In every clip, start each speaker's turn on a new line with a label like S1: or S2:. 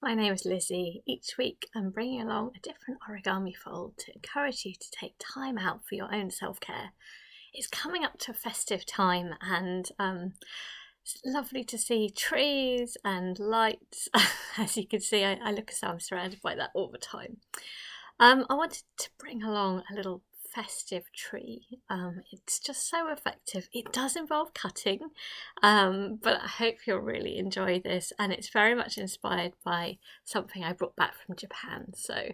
S1: My name is Lizzie. Each week I'm bringing along a different origami fold to encourage you to take time out for your own self-care. It's coming up to a festive time and it's lovely to see trees and lights. As you can see, I look as though I'm surrounded by that all the time. I wanted to bring along a little festive tree. It's just so effective. It does involve cutting, but I hope you'll really enjoy this, and it's very much inspired by something I brought back from Japan. So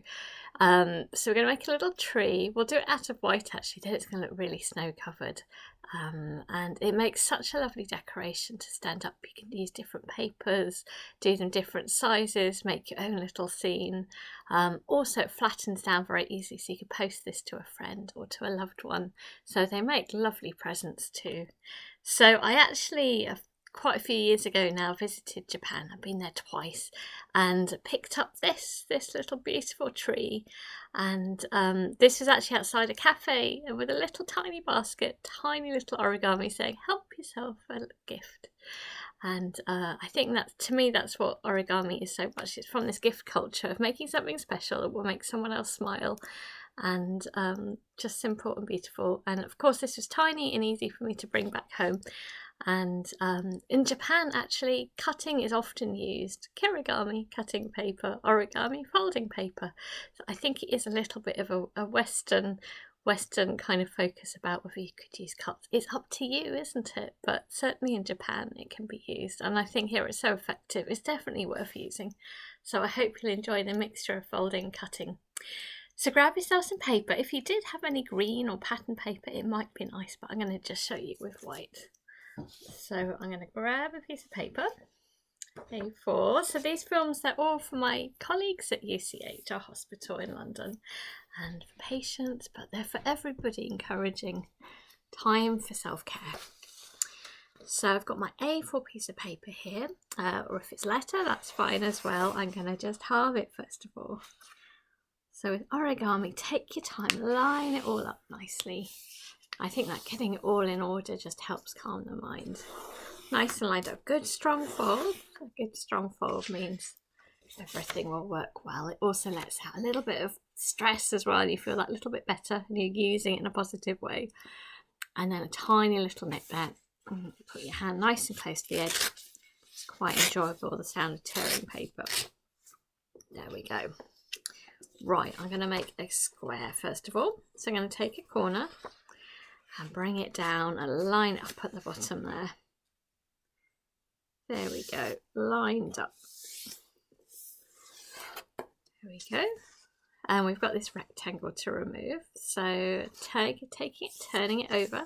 S1: we're going to make a little tree. We'll do it out of white actually, then it's going to look really snow covered. And it makes such a lovely decoration to stand up. You can use different papers, do them different sizes, make your own little scene. Also it flattens down very easily, so you can post this to a friend or to a loved one. So they make lovely presents too. So I actually, quite a few years ago now, visited Japan. I've been there twice and picked up this little beautiful tree, and this was actually outside a cafe with a little tiny basket, tiny little origami saying help yourself, a little gift. And I think that, to me, that's what origami is so much. It's from this gift culture of making something special that will make someone else smile, and just simple and beautiful. And of course this was tiny and easy for me to bring back home. And in Japan actually cutting is often used. Kirigami, cutting paper, origami, folding paper. So I think it is a little bit of a Western kind of focus about whether you could use cuts. It's up to you, isn't it? But certainly in Japan it can be used, and I think here it's so effective, it's definitely worth using. So I hope you'll enjoy the mixture of folding and cutting. So grab yourself some paper. If you did have any green or pattern paper, it might be nice, but I'm going to just show you with white. So I'm going to grab a piece of paper, A4. So these films, they're all for my colleagues at UCH, our hospital in London, and for patients, but they're for everybody, encouraging time for self-care. So I've got my A4 piece of paper here, or if it's letter, that's fine as well. I'm going to just halve it first of all. So with origami, take your time, line it all up nicely. I think that getting it all in order just helps calm the mind. Nice and lined up. Good strong fold. A good strong fold means everything will work well. It also lets out a little bit of stress as well. You feel that little bit better and you're using it in a positive way. And then a tiny little nip there. Put your hand nice and close to the edge. It's quite enjoyable, the sound of tearing paper. There we go. Right, I'm going to make a square first of all. So I'm going to take a corner and bring it down and line it up at the bottom there. There we go, lined up. There we go. And we've got this rectangle to remove. So taking it, turning it over,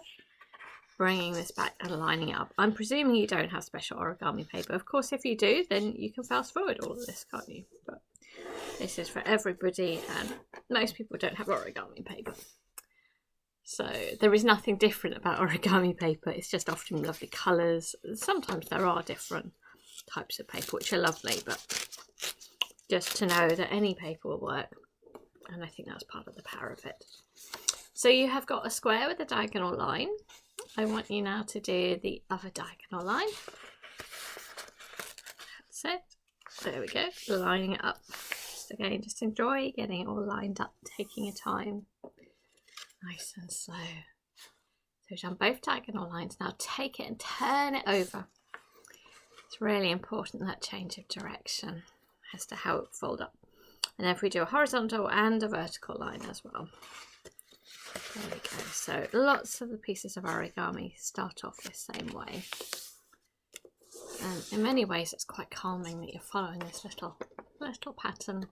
S1: bringing this back and lining it up. I'm presuming you don't have special origami paper. Of course, if you do, then you can fast forward all of this, can't you? But this is for everybody, and most people don't have origami paper. So there is nothing different about origami paper. It's just often lovely colours. Sometimes there are different types of paper, which are lovely, but just to know that any paper will work. And I think that's part of the power of it. So you have got a square with a diagonal line. I want you now to do the other diagonal line. That's it. There we go. Lining it up. So again, just enjoy getting it all lined up, taking your time. Nice and slow. So we've done both diagonal lines. Now take it and turn it over. It's really important, that change of direction as to how it will fold up. And then if we do a horizontal and a vertical line as well. There we go. So lots of the pieces of origami start off the same way. And in many ways it's quite calming that you're following this little pattern.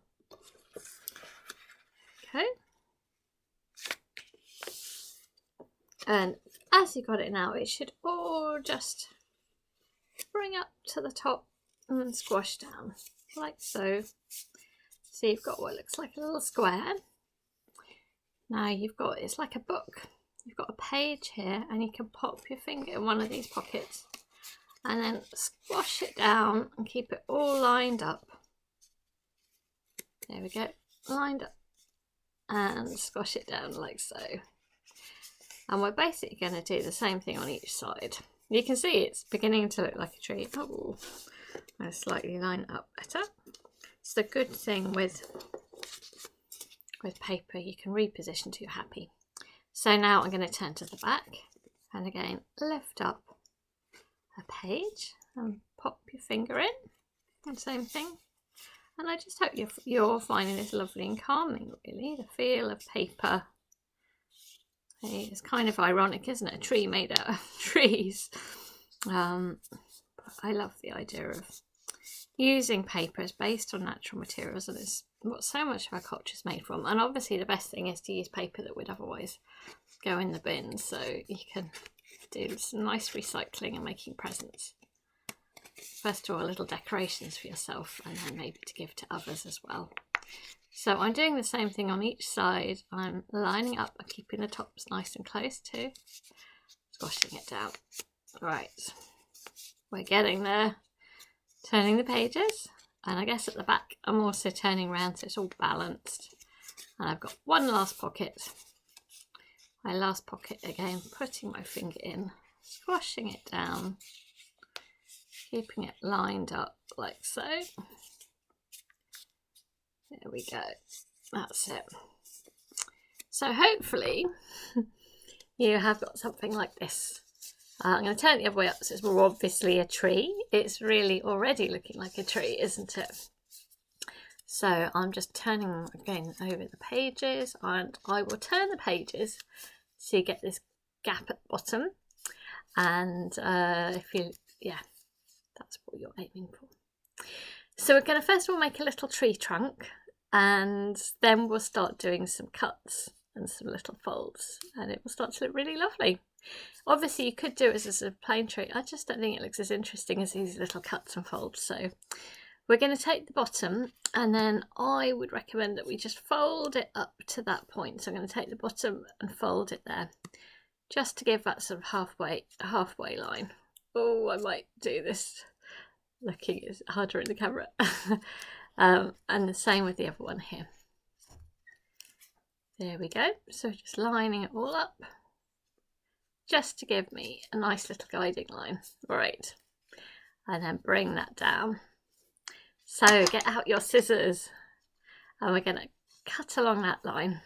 S1: Okay. And as you got it now, it should all just bring up to the top and squash down, like so. So you've got what looks like a little square. Now you've got, it's like a book. You've got a page here, and you can pop your finger in one of these pockets and then squash it down and keep it all lined up. There we go, lined up, and squash it down like so. And we're basically going to do the same thing on each side. You can see it's beginning to look like a tree. Oh, I'm going to slightly line it up better. It's the good thing with paper, you can reposition till you're happy. So now I'm going to turn to the back and again lift up a page and pop your finger in, and same thing. And I just hope you're finding this lovely and calming, really. The feel of paper. It's kind of ironic, isn't it? A tree made out of trees. But I love the idea of using paper as based on natural materials, and it's what so much of our culture is made from. And obviously the best thing is to use paper that would otherwise go in the bin, so you can do some nice recycling and making presents. First of all, little decorations for yourself, and then maybe to give to others as well. So I'm doing the same thing on each side. I'm lining up and keeping the tops nice and close too, squashing it down. Right, we're getting there. Turning the pages, and I guess at the back I'm also turning around so it's all balanced. And I've got one last pocket. My last pocket again, putting my finger in, squashing it down, keeping it lined up like so. There we go, that's it. So hopefully you have got something like this. I'm going to turn it the other way up so it's more obviously a tree. It's really already looking like a tree, isn't it? So I'm just turning again over the pages, and I will turn the pages so you get this gap at the bottom. And if you, yeah, that's what you're aiming for. So we're going to first of all make a little tree trunk, and then we'll start doing some cuts and some little folds, and it will start to look really lovely. Obviously you could do it as a plain tree. I just don't think it looks as interesting as these little cuts and folds. So we're going to take the bottom, and then I would recommend that we just fold it up to that point. So I'm going to take the bottom and fold it there, just to give that sort of halfway line. Oh, I might do this looking is harder in the camera. And the same with the other one here. There we go. So just lining it all up, just to give me a nice little guiding line. Right, and then bring that down. So get out your scissors, and we're going to cut along that line.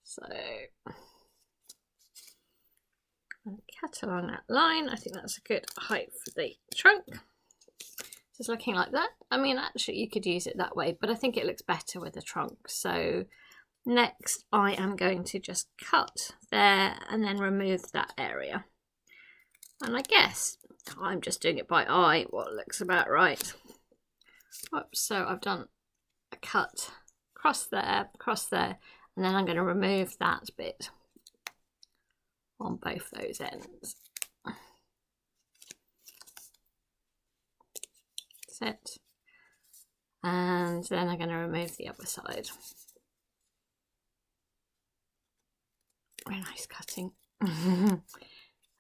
S1: So cut along that line. I think that's a good height for the trunk. Just looking like that. I mean, actually you could use it that way, but I think it looks better with the trunk. So next I am going to just cut there and then remove that area. And I guess I'm just doing it by eye, what looks about right. Oops, so I've done a cut across there, and then I'm going to remove that bit on both those ends. That's it. And then I'm going to remove the other side. Very nice cutting.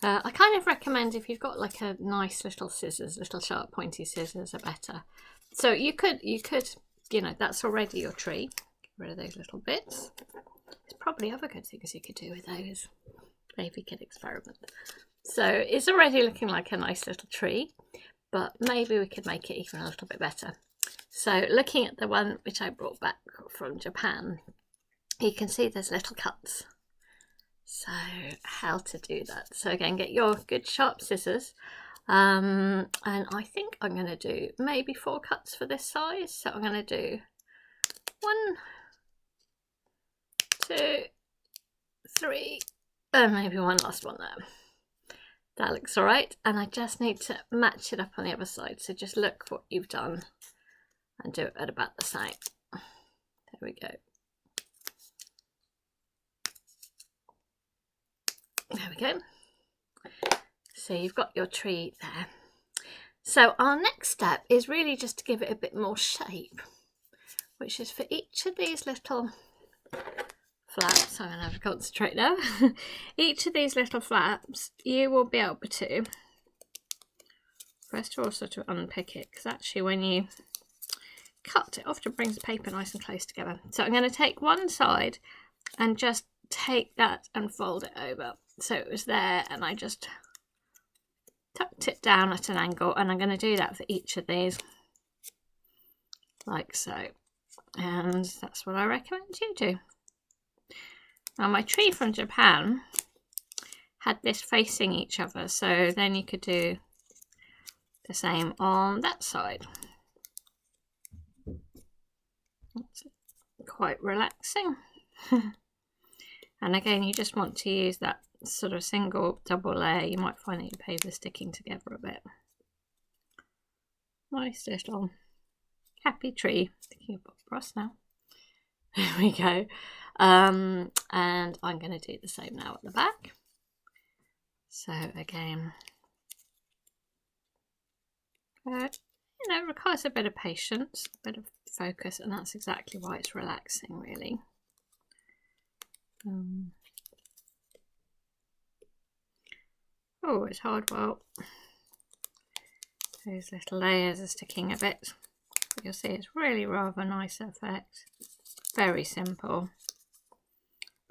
S1: I kind of recommend if you've got like a nice little scissors, little sharp pointy scissors are better. So you could, you know, that's already your tree. Get rid of those little bits. There's probably other good things you could do with those. Maybe you could experiment. So it's already looking like a nice little tree, but maybe we could make it even a little bit better. So looking at the one which I brought back from Japan, you can see there's little cuts. So how to do that? So again, get your good sharp scissors, and I think I'm going to do maybe 4 cuts for this size. So I'm going to do 1, 2, 3, and maybe one last one there. That looks all right, and I just need to match it up on the other side. So just look what you've done and do it at about the same. There we go. There we go. So you've got your tree there. So our next step is really just to give it a bit more shape, which is for each of these little flaps. I'm going to have to concentrate now. Each of these little flaps, you will be able to, first of all, sort of unpick it, because actually when you cut, it often brings the paper nice and close together. So I'm going to take one side and just take that and fold it over. So it was there, and I just tucked it down at an angle, and I'm going to do that for each of these. like so. And that's what I recommend you do. Now my tree from Japan had this facing each other, so then you could do the same on that side. That's quite relaxing. And again, you just want to use that sort of single double layer. You might find that your paper's sticking together a bit. Nice little happy tree. Thinking of Bob Ross now. There we go. And I'm going to do the same now at the back. So again, you know, requires a bit of patience, a bit of focus, and that's exactly why it's relaxing, really. Oh, it's hard. Well, those little layers are sticking a bit. You'll see it's really rather nice effect. Very simple,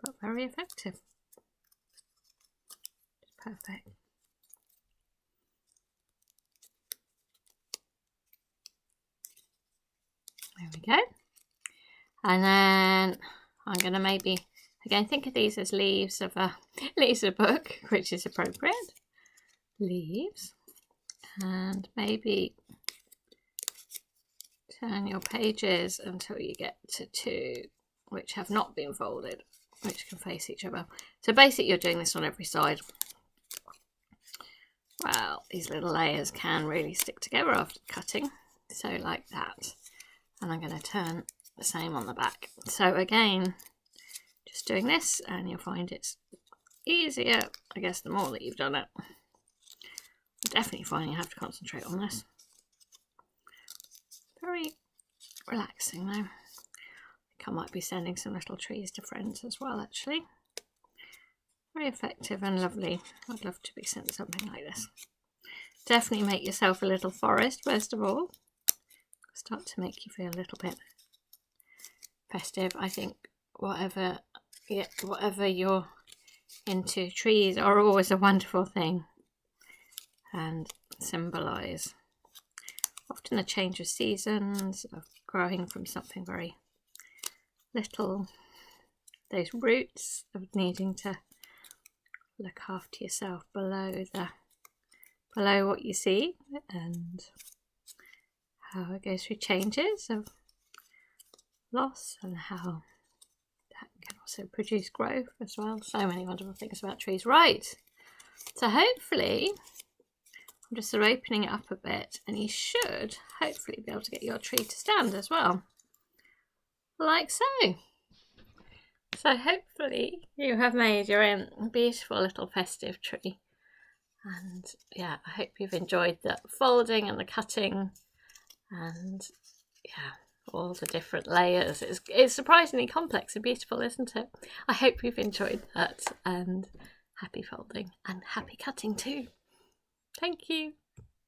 S1: but very effective. It's perfect. There we go. And then I'm going to maybe, again, think of these as leaves of a book, which is appropriate. Leaves. And maybe turn your pages until you get to 2 which have not been folded, which can face each other. So basically you're doing this on every side. Well, these little layers can really stick together after cutting. So like that. And I'm going to turn the same on the back. So again, just doing this, and you'll find it's easier, I guess, the more that you've done it. I'm definitely finding you have to concentrate on this. Very relaxing though. I think I might be sending some little trees to friends as well, actually. Very effective and lovely. I'd love to be sent something like this. Definitely make yourself a little forest first of all. Start to make you feel a little bit festive. I think whatever you're into, trees are always a wonderful thing and symbolise often a change of seasons, of growing from something very little, those roots of needing to look after yourself below what you see, and how it goes through changes of loss, and how that can also produce growth as well. So many wonderful things about trees. Right, so hopefully I'm just sort of opening it up a bit, and you should hopefully be able to get your tree to stand as well, like so. So hopefully you have made your own beautiful little festive tree, and yeah, I hope you've enjoyed the folding and the cutting, and yeah, all the different layers. It's surprisingly complex and beautiful, isn't it? I hope you've enjoyed that, and happy folding and happy cutting too. Thank you.